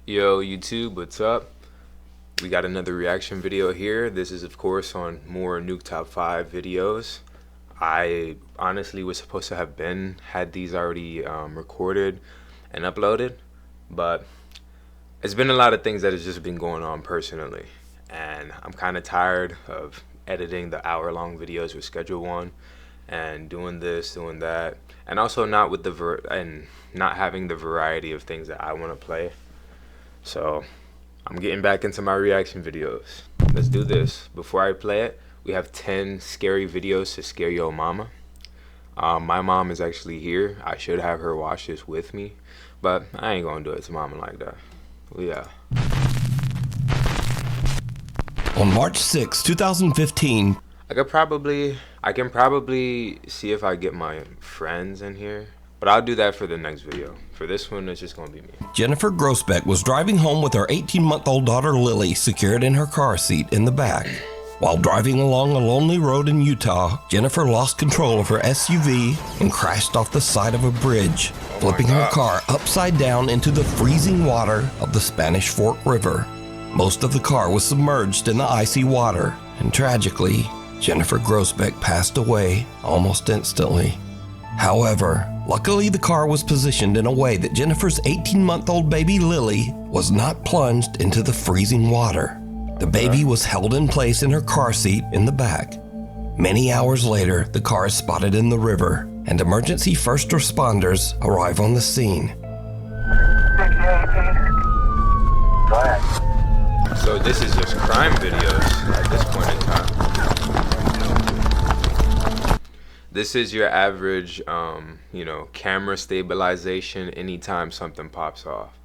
Yo, YouTube, what's up? We got another reaction video here. This is, of course, on more Nuke Top 5 videos. I honestly was supposed to have had these already recorded and uploaded, but it's been a lot of things that has just been going on personally, and I'm kind of tired of editing the hour-long videos with Schedule One and doing this, doing that, and also not with not having the variety of things that I want to play. So I'm getting back into my reaction videos. Let's do this. Before I play it, we have 10 scary videos to scare your mama. My mom is actually here. I should have her watch this with me, but I ain't gonna do it to mama like that. Yeah. On March 6, 2015, I can probably see if I get my friends in here, but I'll do that for the next video. For this one, it's just gonna be me. Jennifer Grossbeck was driving home with her 18-month-old daughter Lily secured in her car seat in the back. While driving along a lonely road in Utah, Jennifer lost control of her SUV and crashed off the side of a bridge, flipping her car upside down into the freezing water of the Spanish Fork River. Most of the car was submerged in the icy water, and tragically, Jennifer Grossbeck passed away almost instantly. However, luckily the car was positioned in a way that Jennifer's 18-month-old baby Lily was not plunged into the freezing water. The baby was held in place in her car seat in the back. Many hours later, the car is spotted in the river, and emergency first responders arrive on the scene. Go ahead. So this is just crime videos at this point in time. This is your average, camera stabilization anytime something pops off.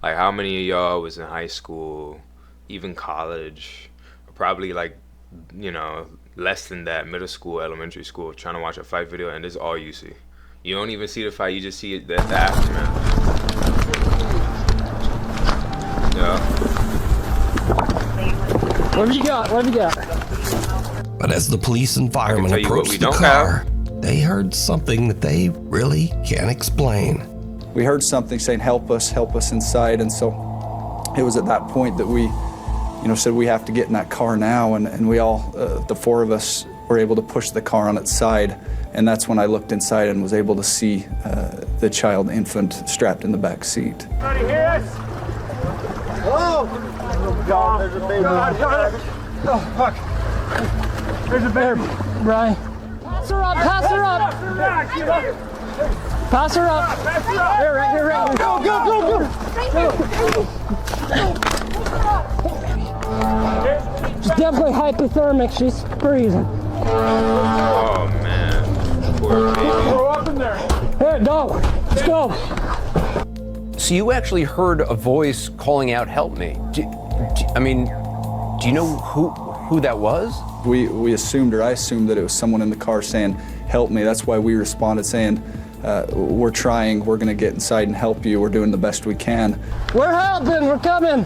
Like, how many of y'all was in high school, even college, or probably less than that, middle school, elementary school, trying to watch a fight video, and this is all you see. You don't even see the fight, you just see it, the aftermath. Yeah. What have you got? What have you got? But as the police and firemen approached the car, they heard something that they really can't explain. We heard something saying, help us inside. And so it was at that point that we, said we have to get in that car now. And we all, the four of us, were able to push the car on its side. And that's when I looked inside and was able to see the child infant strapped in the back seat. Anybody hear us? Hello? Oh, God, there's a baby. Oh, fuck. There's a baby. Brian. Pass her up, pass her up. Pass her up. Here, right here, right here. Go. She's definitely hypothermic. She's freezing. Oh man, poor baby. Throw up in there. Here, go. Let's go. So you actually heard a voice calling out, help me. Do you know who that was? We assumed, or I assumed, that it was someone in the car saying, help me. That's why we responded saying, we're trying, we're gonna get inside and help you, we're doing the best we can. We're helping, we're coming.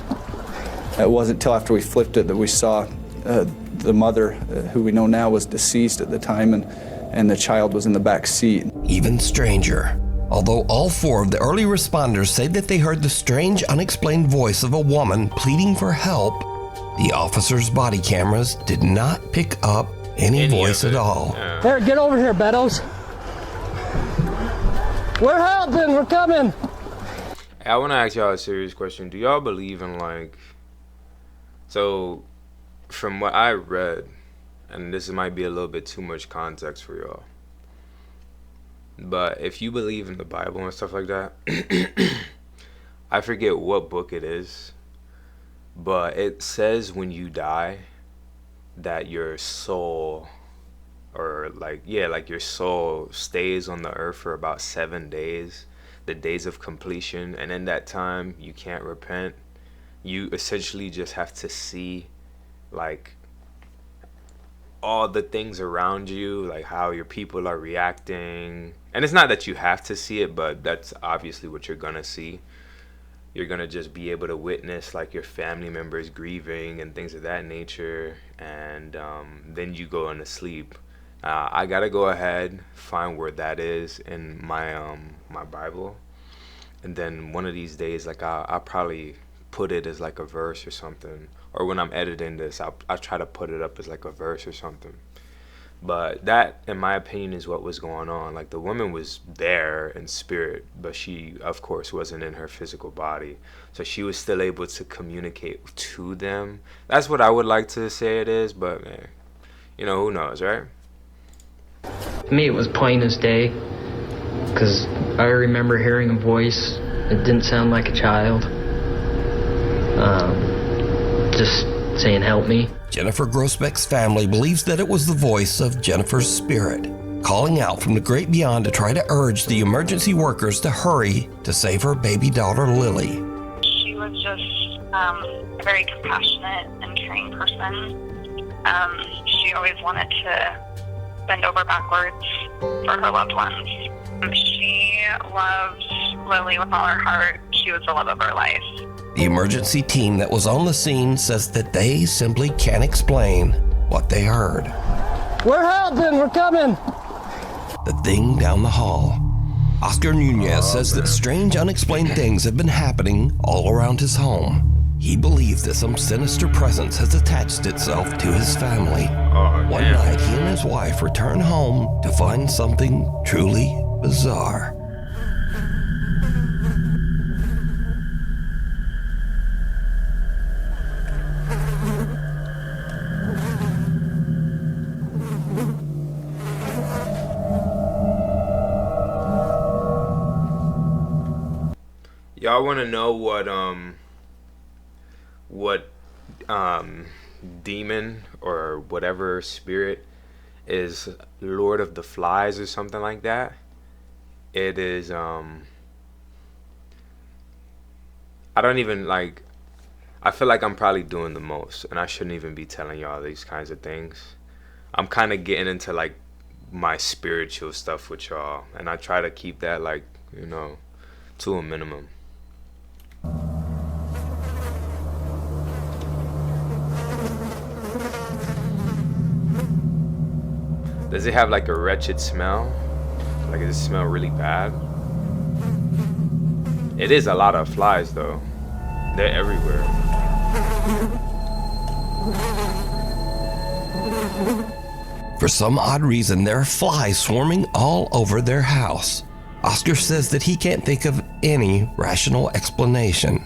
It wasn't until after we flipped it that we saw the mother, who we know now was deceased at the time, and the child was in the back seat. Even stranger. Although all four of the early responders say that they heard the strange, unexplained voice of a woman pleading for help, the officers' body cameras did not pick up any voice at all. Yeah. Here, get over here, Beddoes. We're helping, we're coming. I want to ask y'all a serious question. Do y'all believe in, so from what I read, and this might be a little bit too much context for y'all, but if you believe in the Bible and stuff like that, I forget what book it is, but it says when you die that your soul, or your soul stays on the earth for about 7 days, the days of completion, and in that time you can't repent. You essentially just have to see all the things around you, like how your people are reacting. And it's not that you have to see it, but that's obviously what you're gonna see. You're gonna just be able to witness your family members grieving and things of that nature, and then you go into sleep. I gotta go ahead, find where that is in my my Bible, and then one of these days, I'll probably put it as like a verse or something. Or when I'm editing this, I'll try to put it up as like a verse or something. But that, in my opinion, is what was going on. Like, the woman was there in spirit, but she, of course, wasn't in her physical body. So she was still able to communicate to them. That's what I would like to say it is, but, man, you know, who knows, right? To me, it was plain as day, because I remember hearing a voice. It didn't sound like a child. Just saying, help me. Jennifer Grosbeck's family believes that it was the voice of Jennifer's spirit, calling out from the great beyond to try to urge the emergency workers to hurry to save her baby daughter, Lily. She was just a very compassionate and caring person. She always wanted to bend over backwards for her loved ones. She loved Lily with all her heart. She was the love of her life. The emergency team that was on the scene says that they simply can't explain what they heard. We're helping. We're coming. The thing down the hall. Oscar Nunez says that strange, unexplained things have been happening all around his home. He believes that some sinister presence has attached itself to his family. One night, he and his wife return home to find something truly bizarre. Y'all want to know what demon or whatever spirit is Lord of the Flies or something like that? It is I don't even like, I feel like I'm probably doing the most, and I shouldn't even be telling y'all these kinds of things. I'm kind of getting into like my spiritual stuff with y'all, and I try to keep that, like, you know, to a minimum. Does it have like a wretched smell? Like, does it smell really bad? It is a lot of flies though. They're everywhere. For some odd reason, there are flies swarming all over their house. Oscar says that he can't think of any rational explanation.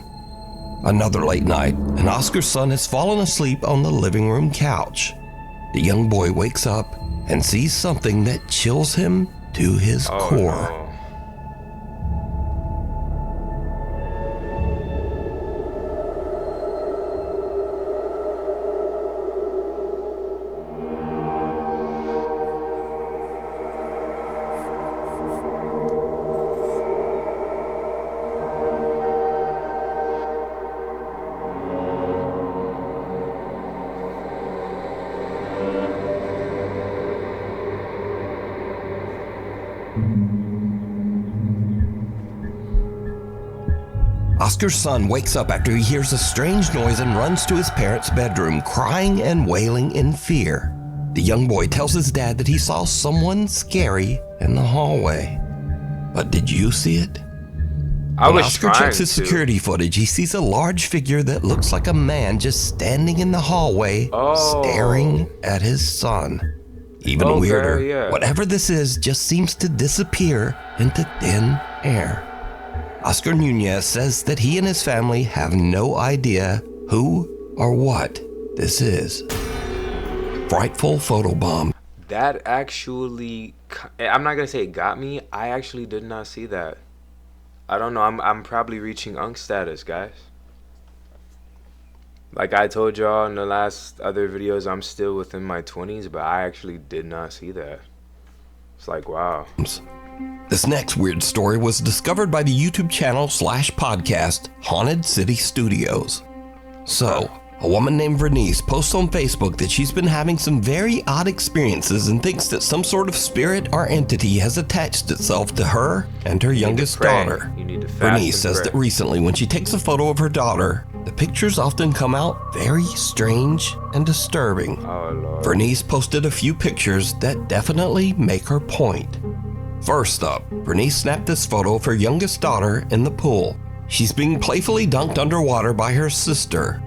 Another late night, and Oscar's son has fallen asleep on the living room couch. The young boy wakes up and sees something that chills him to his core. No. Oscar's son wakes up after he hears a strange noise and runs to his parents' bedroom, crying and wailing in fear. The young boy tells his dad that he saw someone scary in the hallway. But did you see it? When Oscar checks his security footage, he sees a large figure that looks like a man just standing in the hallway, staring at his son. Even weirder, whatever this is just seems to disappear into thin air. Oscar Nunez says that he and his family have no idea who or what this is. Frightful photobomb. That actually, I'm not gonna say it got me. I actually did not see that. I don't know. I'm probably reaching unk status, guys. Like I told y'all in the last other videos, I'm still within my 20s, but I actually did not see that. It's like, wow. This next weird story was discovered by the YouTube channel /podcast Haunted City Studios. So, a woman named Vernice posts on Facebook that she's been having some very odd experiences and thinks that some sort of spirit or entity has attached itself to her and her youngest daughter. Vernice says that recently when she takes a photo of her daughter, the pictures often come out very strange and disturbing. Vernice posted a few pictures that definitely make her point. First up, Vernice snapped this photo of her youngest daughter in the pool. She's being playfully dunked underwater by her sister,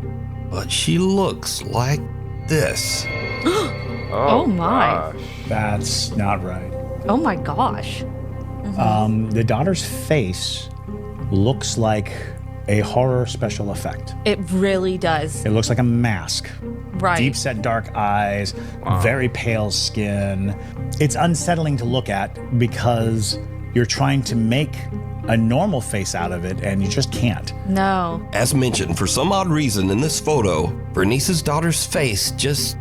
but she looks like this. Oh my. gosh. That's not right. Oh my gosh. The daughter's face looks like a horror special effect. It really does. It looks like a mask. Right. Deep set dark eyes, very pale skin. It's unsettling to look at because you're trying to make a normal face out of it and you just can't. No. As mentioned, for some odd reason in this photo, Bernice's daughter's face just,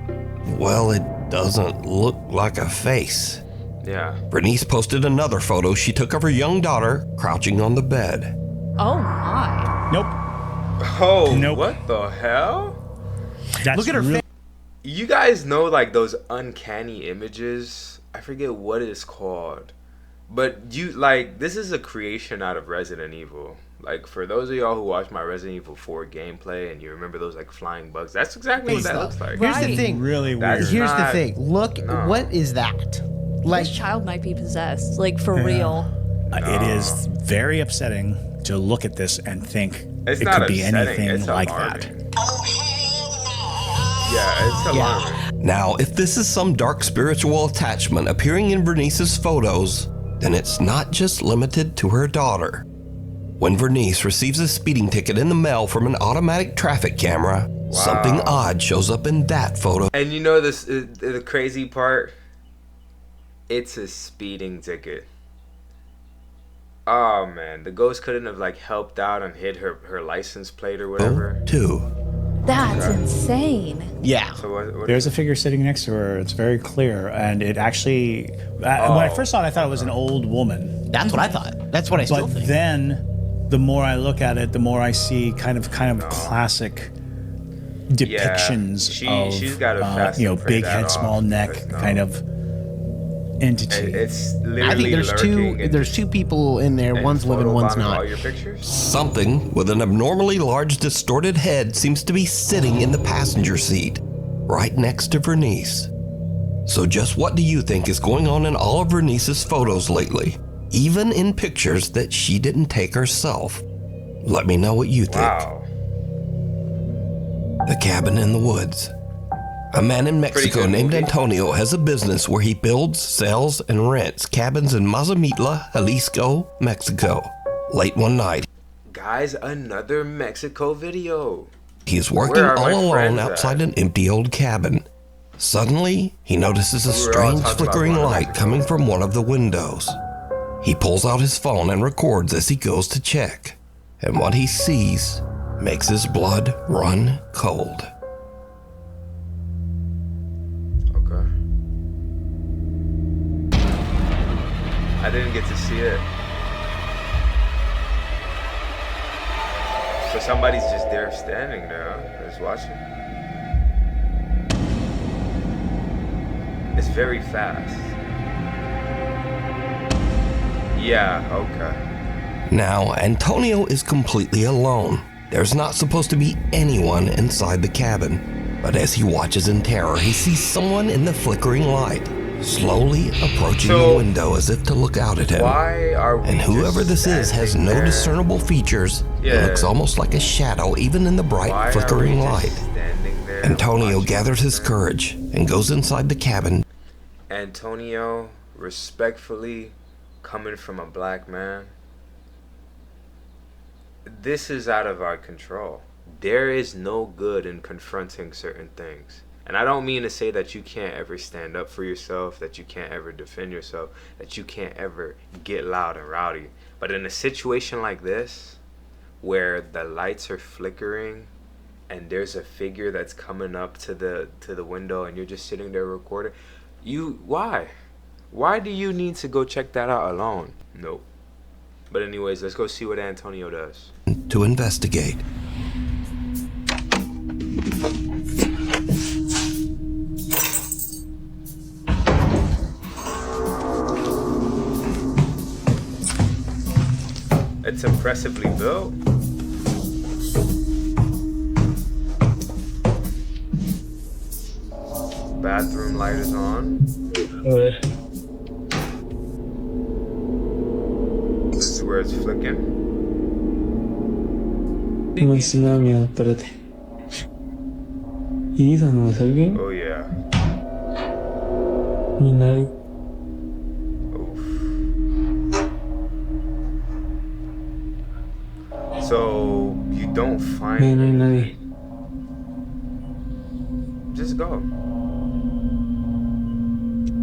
well, it doesn't look like a face. Yeah. Bernice posted another photo she took of her young daughter crouching on the bed. Oh my. Nope. Oh, Nope. what the hell? That's Look at her face. You guys know like those uncanny images? I forget what it's called. But you like this is a creation out of Resident Evil. Like for those of y'all who watched my Resident Evil 4 gameplay and you remember those like flying bugs, that's exactly what that looks like. Here's the Right. thing. really weird. That's Here's the not- thing. Look, no. what is that? Like, This child might be possessed. Like for real. It is very upsetting to look at this and think It's it not could be upsetting, anything it's like alarming. that. Yeah, it's alarming. Now, if this is some dark spiritual attachment appearing in Bernice's photos, then it's not just limited to her daughter. When Bernice receives a speeding ticket in the mail from an automatic traffic camera, something odd shows up in that photo. And you know this the crazy part? It's a speeding ticket. Oh man, the ghost couldn't have like helped out and hid her license plate or whatever. Too. That's insane. yeah. So what There's a figure sitting next to her. It's very clear. And it actually, when I first saw it, I thought it was an old woman. That's what I thought. That's what I still But think. then the more I look at it, the more I see kind of classic depictions she's got a of, fast and pray big that head, off, small neck because, no. kind of entity. It's literally I think there's two people in there. One's living, one's photobombing all not. your pictures. Something with an abnormally large distorted head seems to be sitting in the passenger seat, right next to Bernice. So just what do you think is going on in all of Bernice's photos lately? Even in pictures that she didn't take herself. Let me know what you think. Wow. The cabin in the woods. A man in Mexico good named movie. Antonio has a business where he builds, sells, and rents cabins in Mazamitla, Jalisco, Mexico. Late one night, Guys, another Mexico video. he is working Where are all my alone friends outside at? an empty old cabin. Suddenly, he notices a We were all strange talking about flickering going to light Mexico. coming from one of the windows. He pulls out his phone and records as he goes to check. And what he sees makes his blood run cold. Okay. I didn't get to see it. So somebody's just there standing there, huh? Just watching. It's very fast. Yeah, okay. Now, Antonio is completely alone. There's not supposed to be anyone inside the cabin. But as he watches in terror, he sees someone in the flickering light, slowly approaching the So, window as if to look out at him. Why are we And whoever just this is has standing no there? discernible features. It Yeah. looks almost like a shadow, even in the bright, Why flickering are we light. just standing there Antonio watching gathers his them? courage and goes inside the cabin. Antonio, respectfully, coming from a black man, this is out of our control. There is no good in confronting certain things. And I don't mean to say that you can't ever stand up for yourself, that you can't ever defend yourself, that you can't ever get loud and rowdy. But in a situation like this, where the lights are flickering and there's a figure that's coming up to the window and you're just sitting there recording, why do you need to go check that out alone? Nope. But anyways, let's go see what Antonio does. To investigate. It's impressively built. Bathroom light is on. This is where it's flicking. Oh yeah. So you don't find any. Just go.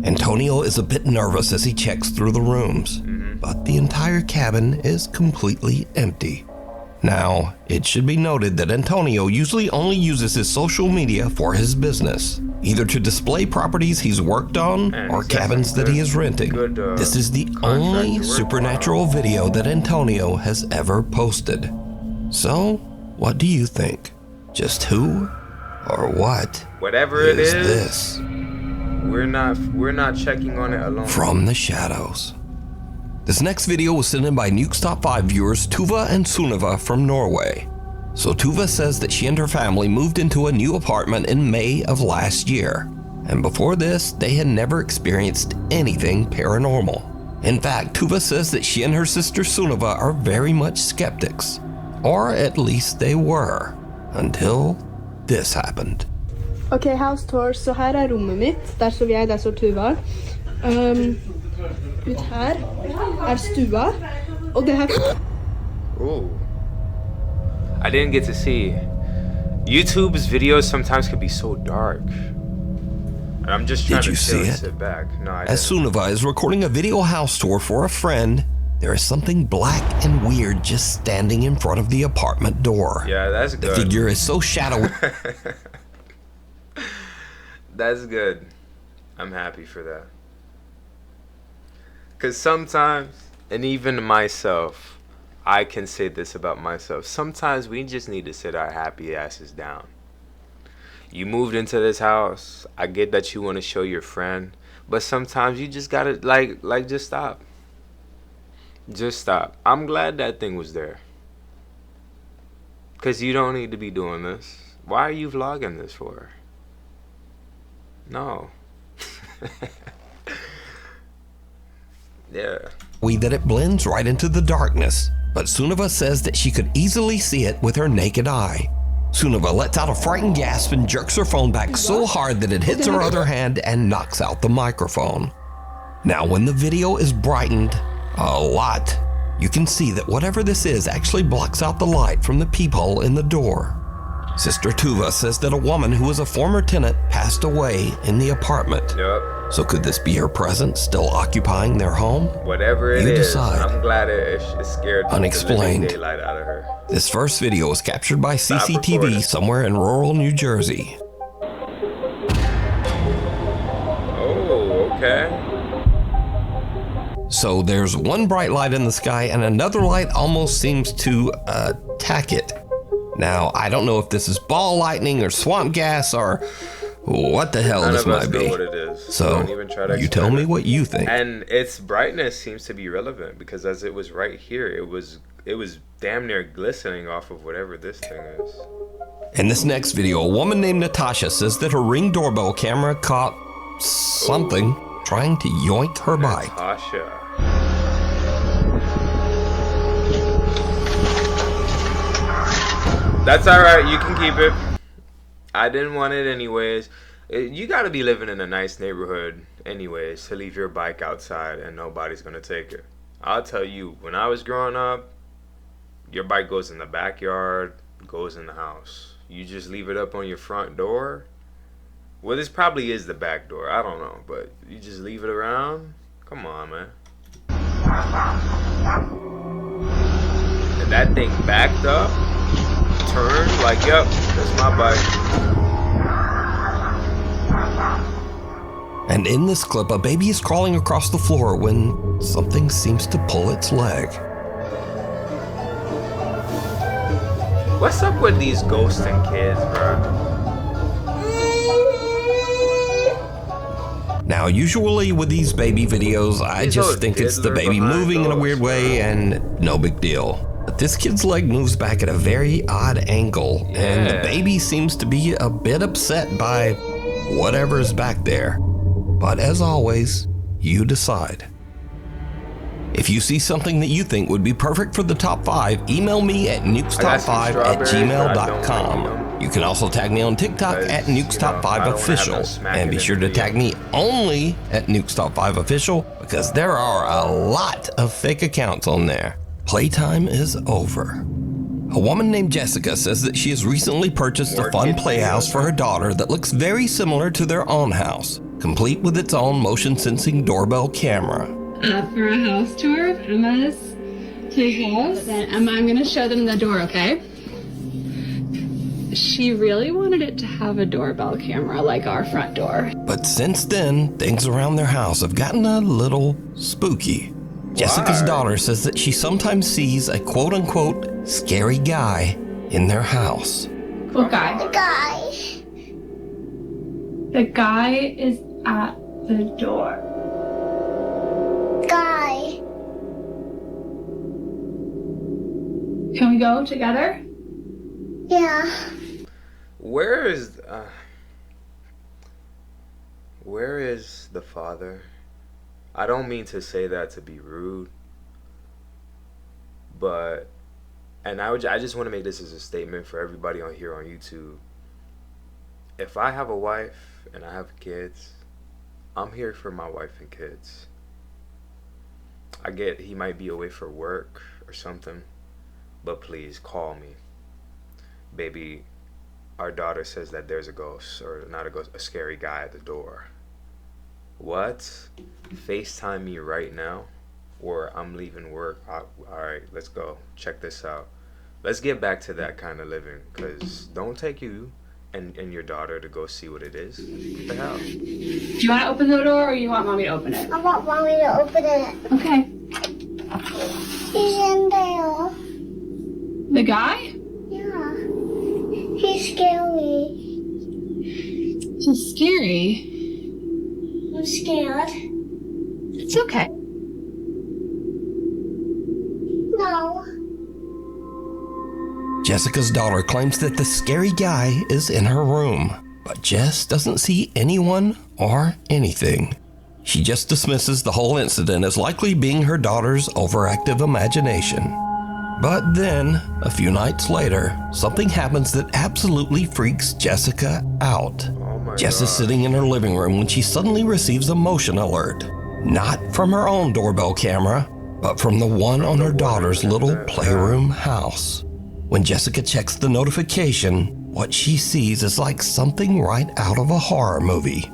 Antonio is a bit nervous as he checks through the rooms, but the entire cabin is completely empty. Now, it should be noted that Antonio usually only uses his social media for his business, either to display properties he's worked on or cabins that he is renting. This is the only supernatural video that Antonio has ever posted. So, what do you think? Just who or what Whatever it is this? We're not checking on it alone. From the shadows. This next video was sent in by Nuke's Top 5 viewers Tuva and Sunniva from Norway. So Tuva says that she and her family moved into a new apartment in May of last year. And before this, they had never experienced anything paranormal. In fact, Tuva says that she and her sister Sunniva are very much skeptics. Or at least they were. Until this happened. Ok, house tour. Så her er rommet mitt. Der står jeg, der står Tuva. Ut her er stua. Og det her... Ooh. I didn't get to see. YouTube's videos sometimes can be so dark. And I'm just trying to chill and sit back. No, I didn't. As Sunniva is recording a video house tour for a friend, there is something black and weird just standing in front of the apartment door. Yeah, that's good. The figure is so shadowy. That's good. I'm happy for that. Because sometimes, and even myself, I can say this about myself. Sometimes we just need to sit our happy asses down. You moved into this house. I get that you want to show your friend. But sometimes you just gotta, like just stop. Just stop. I'm glad that thing was there. Because you don't need to be doing this. Why are you vlogging this for? No. Yeah. That it blends right into the darkness, but Sunniva says that she could easily see it with her naked eye. Sunniva lets out a frightened gasp and jerks her phone back so hard that it hits her other hand and knocks out the microphone. Now, when the video is brightened a lot, you can see that whatever this is actually blocks out the light from the peephole in the door. Sister Tuva says that a woman who was a former tenant passed away in the apartment. Yep. So could this be her presence still occupying their home? Whatever it you is, decide. I'm glad it scared Unexplained. the daylight out of her. This first video was captured by CCTV somewhere in rural New Jersey. Oh, okay. So there's one bright light in the sky and another light almost seems to attack it. Now, I don't know if this is ball lightning or swamp gas or what the hell this might be. What it is. So, don't even try to you tell me what you think. And its brightness seems to be relevant because as it was right here, it was damn near glistening off of whatever this thing is. In this next video, a woman named Natasha says that her Ring doorbell camera caught something trying to yoink her bike. Natasha. That's alright, you can keep it. I didn't want it anyways. You gotta be living in a nice neighborhood anyways to leave your bike outside and nobody's gonna take it. I'll tell you, when I was growing up, your bike goes in the backyard, goes in the house. You just leave it up on your front door. Well, this probably is the back door, I don't know, but you just leave it around? Come on, man. And that thing backed up, turned, like, yep, that's my bike. And in this clip, a baby is crawling across the floor when something seems to pull its leg. What's up with these ghosting kids, bro? Now, usually with these baby videos, I just think it's the baby moving in a weird way and no big deal. But this kid's leg moves back at a very odd angle, and the baby seems to be a bit upset by whatever's back there. But as always, you decide. If you see something that you think would be perfect for the top 5, email me at nukestop5@gmail.com. You can also tag me on TikTok at nukestop5official. And be sure to tag me only at nukestop5official because there are a lot of fake accounts on there. Playtime is over. A woman named Jessica says that she has recently purchased a fun playhouse for her daughter that looks very similar to their own house, complete with its own motion-sensing doorbell camera. For a house tour of Emma's playhouse. Then Emma, I'm going to show them the door, okay? She really wanted it to have a doorbell camera like our front door. But since then, things around their house have gotten a little spooky. Jessica's daughter says that she sometimes sees a quote-unquote scary guy in their house. What guy? The guy. The guy is at the door. Guy. Can we go together? Yeah. Where is the father? I don't mean to say that to be rude, but I just want to make this as a statement for everybody on here on YouTube. If I have a wife and I have kids, I'm here for my wife and kids. I get he might be away for work or something, but please call me. Baby, our daughter says that there's a ghost, or not a ghost, a scary guy at the door. What? FaceTime me right now, or I'm leaving work. Alright, let's go. Check this out. Let's get back to that kind of living, because don't take you and your daughter to go see what it is. What the hell? Do you want to open the door or you want mommy to open it? I want mommy to open it. Okay. He's in there. The guy? Yeah. He's scary. He's scary. I'm scared. It's okay. No. Jessica's daughter claims that the scary guy is in her room, but Jess doesn't see anyone or anything. She just dismisses the whole incident as likely being her daughter's overactive imagination. But then, a few nights later, something happens that absolutely freaks Jessica out. Jess is sitting in her living room when she suddenly receives a motion alert. Not from her own doorbell camera, but from the one on her daughter's little playroom house. When Jessica checks the notification, what she sees is like something right out of a horror movie.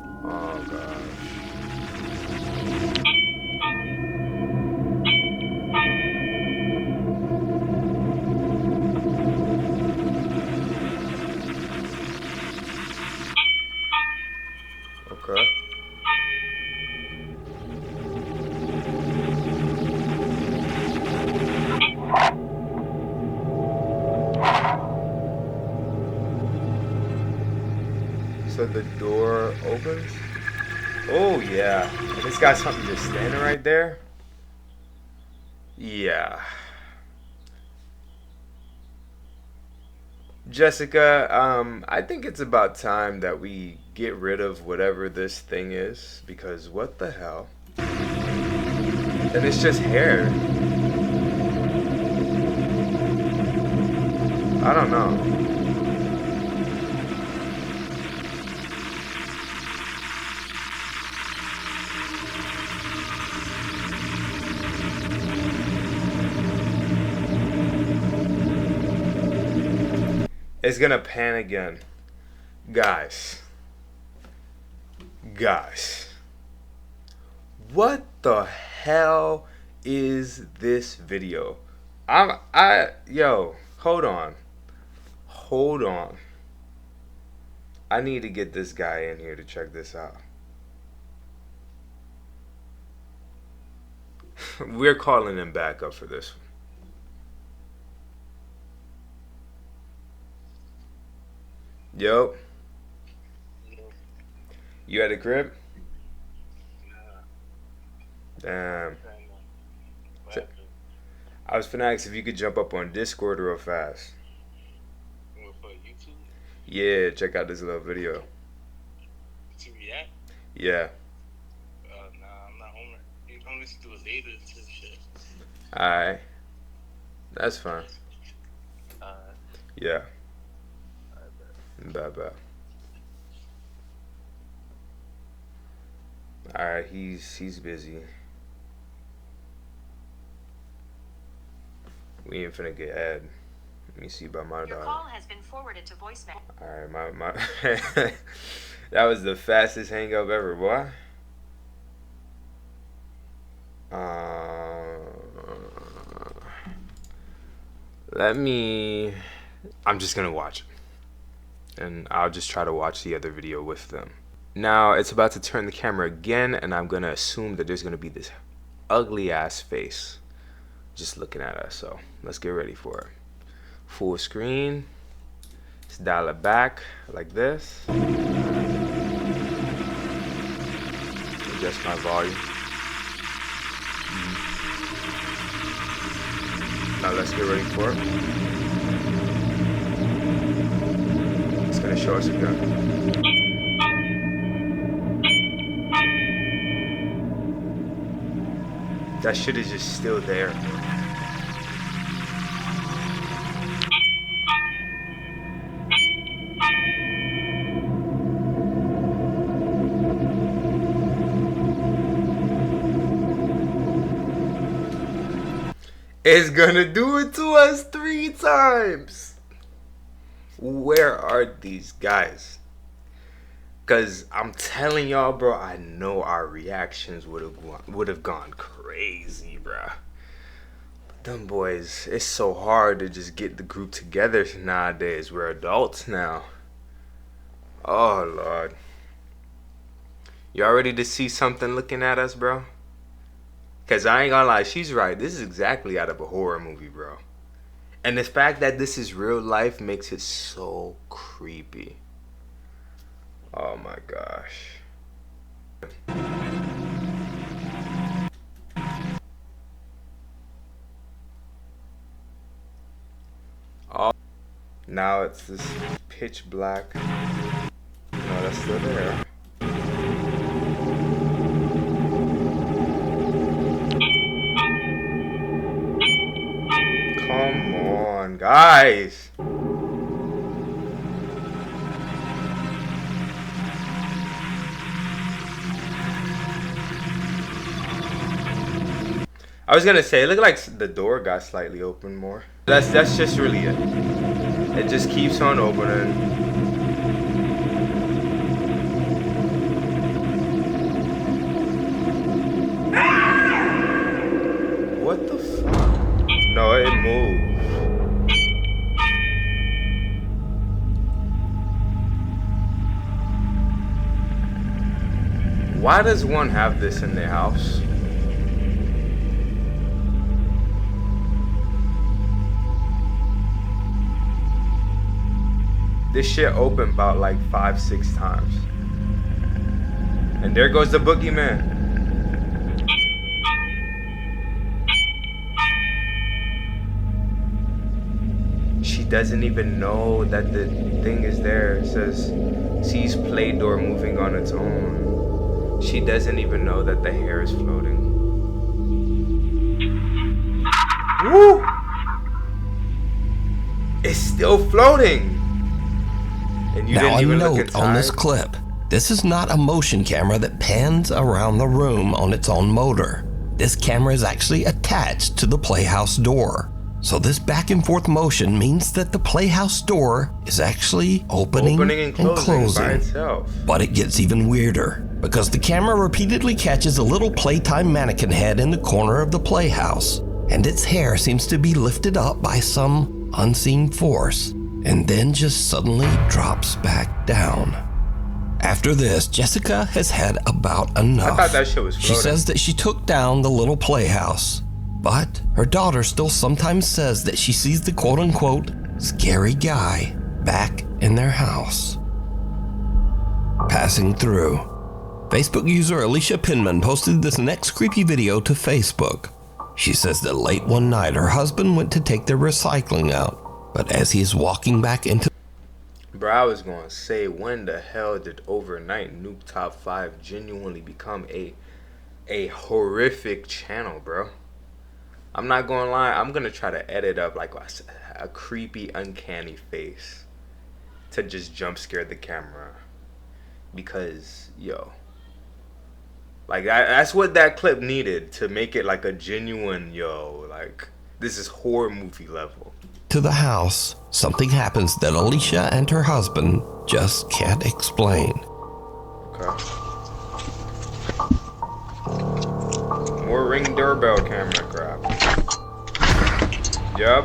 Okay. So the door opens. Oh yeah, and it's got something just standing right there. Yeah. Jessica, I think it's about time that we get rid of whatever this thing is, because what the hell? And it's just hair. I don't know. It's gonna pan again. Guys, what the hell is this video? Yo, hold on. I need to get this guy in here to check this out. We're calling him back up for this one. Yo. You at the crib? Damn. I was finna ask if you could jump up on Discord real fast. Yeah, check out this little video. To react? Yeah. Nah, I'm not on it. You can listen to it later and shit. Alright. That's fine. Yeah. Bye. Alright, he's busy. We ain't finna get ad. Let me see about my Your dog. call has been forwarded to voicemail. Alright, my that was the fastest hang up ever, boy. I'm just gonna watch it. And I'll just try to watch the other video with them. Now it's about to turn the camera again, and I'm gonna assume that there's gonna be this ugly ass face just looking at us. So let's get ready for it. Full screen. Let's dial it back like this. Adjust my volume. Now let's get ready for it. It's gonna show us again. That shit is just still there. It's gonna do it to us 3 times. Where are these guys? Cause I'm telling y'all, bro, I know our reactions would have gone crazy, bro. Them boys, it's so hard to just get the group together nowadays. We're adults now. Oh Lord. Y'all ready to see something looking at us, bro? Cause I ain't gonna lie, she's right. This is exactly out of a horror movie, bro. And the fact that this is real life makes it so creepy. Oh my gosh. Oh, now it's this pitch black. No, that's still there. Come on, guys. I was gonna say, it looked like the door got slightly open more. That's just really it. It just keeps on opening. What the fuck? No, it moved. Why does one have this in their house? This shit opened about like 5-6 times. And there goes the boogeyman. She doesn't even know that the thing is there. It says, sees play door moving on its own. She doesn't even know that the hair is floating. Woo! It's still floating. And you now didn't a even look note on this clip. This is not a motion camera that pans around the room on its own motor. This camera is actually attached to the playhouse door. So this back and forth motion means that the playhouse door is actually opening and closing by itself. But it gets even weirder, because the camera repeatedly catches a little playtime mannequin head in the corner of the playhouse, and its hair seems to be lifted up by some unseen force, and then just suddenly drops back down. After this, Jessica has had about enough. I thought that shit was floating. She says that she took down the little playhouse, but her daughter still sometimes says that she sees the quote-unquote scary guy back in their house. Passing through. Facebook user Alicia Pinman posted this next creepy video to Facebook. She says that late one night her husband went to take their recycling out, but as he is walking back into... Bro, I was gonna say, when the hell did overnight Nuke Top 5 genuinely become a horrific channel, bro? I'm not gonna lie, I'm gonna try to edit up like a creepy, uncanny face to just jump scare the camera. Because, yo, like that's what that clip needed to make it like a genuine, yo, like this is horror movie level. To the house, something happens that Alicia and her husband just can't explain. Okay. More Ring doorbell camera crap. Yup.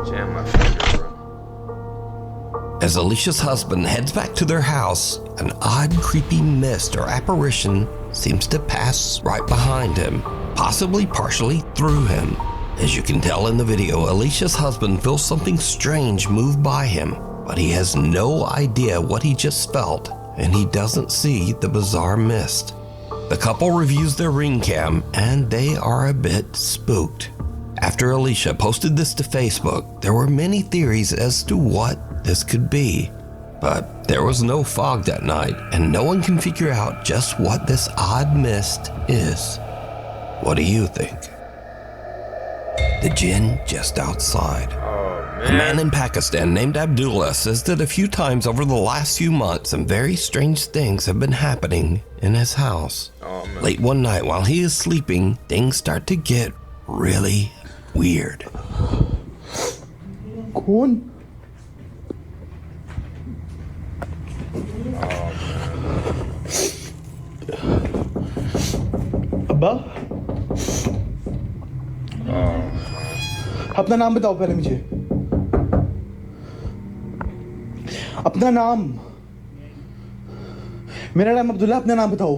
Jam my finger, bro. As Alicia's husband heads back to their house, an odd, creepy mist or apparition seems to pass right behind him, possibly partially through him. As you can tell in the video, Alicia's husband feels something strange move by him, but he has no idea what he just felt, and he doesn't see the bizarre mist. The couple reviews their Ring cam, and they are a bit spooked. After Alicia posted this to Facebook, there were many theories as to what this could be. But there was no fog that night, and no one can figure out just what this odd mist is. What do you think? The jinn just outside. A man in Pakistan named Abdullah says that a few times over the last few months, some very strange things have been happening in his house. Late one night while he is sleeping, things start to get really weird. Cool. अब्बा अपना नाम बताओ पहले मुझे अपना नाम मेरा नाम अब्दुल्ला अपना नाम बताओ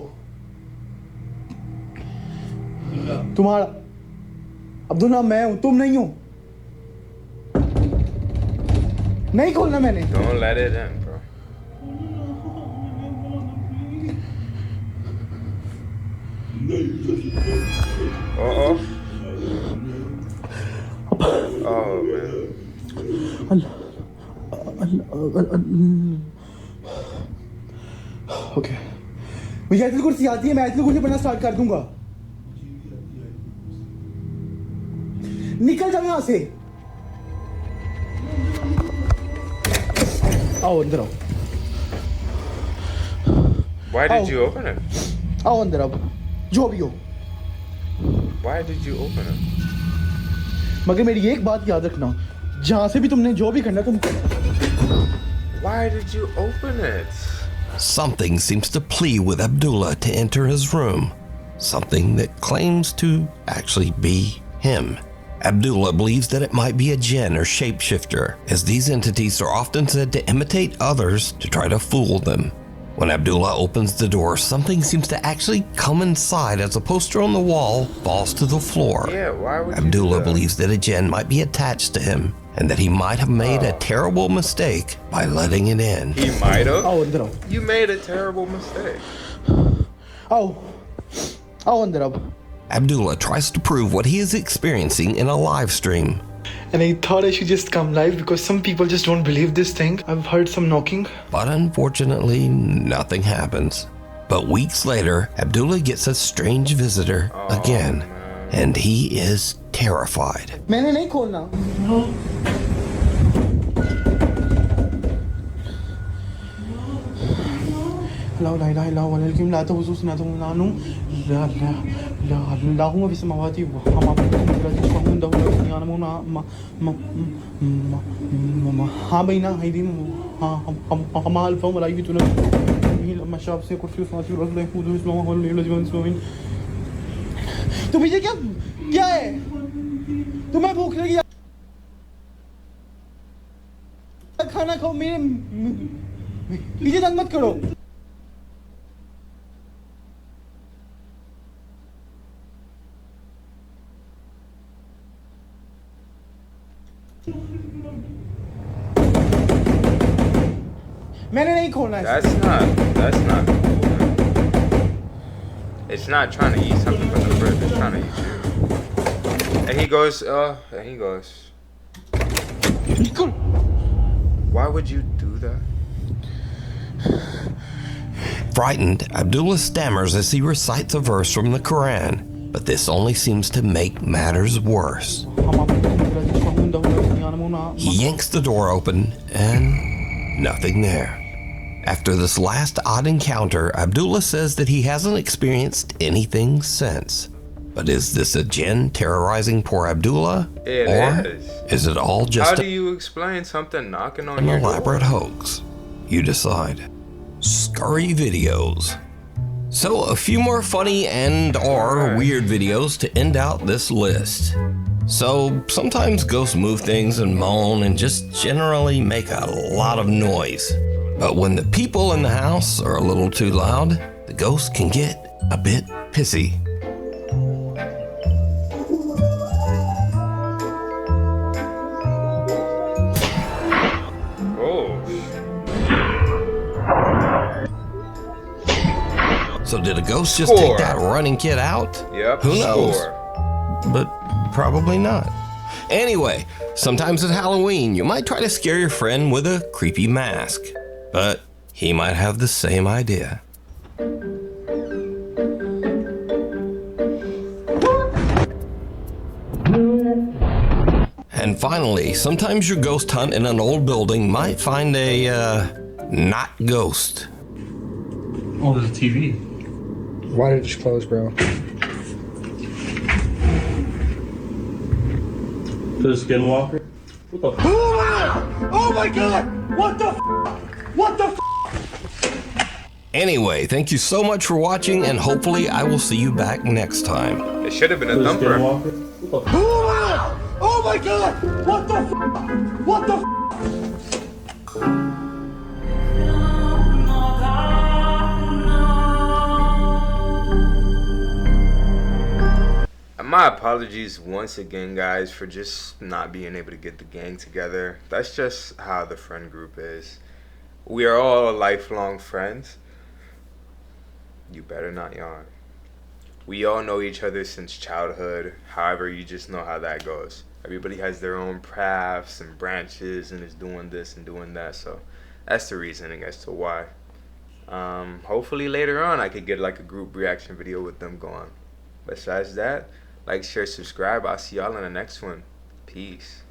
तुम्हारा अब्दुल्ला मैं हूं तुम नहीं हो नहीं खोलना मैंने Don't let it in, bro. Uh-oh. Oh, man. Okay मुझे आयतुल कुर्सी आती है मैं आयतुल कुर्सी पढ़ना स्टार्ट कर दूंगा निकल जाओ यहां से आओ अंदर आओ Why did you open it? आओ अंदर आओ जो भी हो Why did you open it? मगर मेरी एक बात याद रखना जहां से भी तुमने जो भी करना तुम Why did you open it? Something seems to plead with Abdullah to enter his room. Something that claims to actually be him. Abdullah believes that it might be a jinn or shapeshifter, as these entities are often said to imitate others to try to fool them. When Abdullah opens the door, something seems to actually come inside as a poster on the wall falls to the floor. Yeah, why would Abdullah believes that a jinn might be attached to him and that he might have made a terrible mistake by letting it in. He might have? आओ अंदर आओ You made a terrible mistake. आओ आओ अंदर आओ Abdullah tries to prove what he is experiencing in a live stream. And I thought I should just come live because some people just don't believe this thing. I've heard some knocking. But unfortunately, nothing happens. But weeks later, Abdullah gets a strange visitor again, and he is terrified. मैंने नहीं खोलना لا لا إله إلا هو الحكيم لا تأخذه سنة ولا نوم لا لا لا لا هو في السماوات وما بينهما ولا تشفعون له ولا يعلمون ما ها بين أيديهم ما ألفهم ولا يؤتون به لما شاء في كرسي السماوات والأرض لا يؤوده حفظهما وهو العلي العظيم तो मुझे क्या क्या है तुम्हें भूख लगी खाना खाओ मेरे पीछे तंग मत करो मैंने नहीं खोलना है That's not cool, man. It's not trying to eat something from the fridge, it's trying to eat you. And he goes, Why would you do that? Frightened, Abdullah stammers as he recites a verse from the Quran, but this only seems to make matters worse. He yanks the door open, and nothing there. After this last odd encounter, Abdullah says that he hasn't experienced anything since. But is this a jinn terrorizing poor Abdullah? Or is it all just How do you explain something knocking on an your elaborate door? hoax? You decide. Scurry videos. So a few more funny and/or weird videos to end out this list. So sometimes ghosts move things and moan and just generally make a lot of noise. But when the people in the house are a little too loud, the ghost can get a bit pissy. So did a ghost just take that running kid out? Yep. Who knows? But probably not. Anyway, sometimes at Halloween, you might try to scare your friend with a creepy mask. But he might have the same idea. And finally, sometimes your ghost hunt in an old building might find a, not ghost. Oh, there's a TV. Why did it just close, bro? The Skinwalker? What the f? Oh my god! What the f? What the f? Anyway, thank you so much for watching, and hopefully I will see you back next time. It should have been a thumper. Oh my god! What the f? What the f? My apologies once again, guys, for just not being able to get the gang together. That's just how the friend group is. We are all lifelong friends. You better not yawn. We all know each other since childhood. However, you just know how that goes. Everybody has their own paths and branches and is doing this and doing that. So that's the reasoning as to why. Hopefully later on I could get like a group reaction video with them going. Besides that, like, share, subscribe. I'll see y'all in the next one. Peace.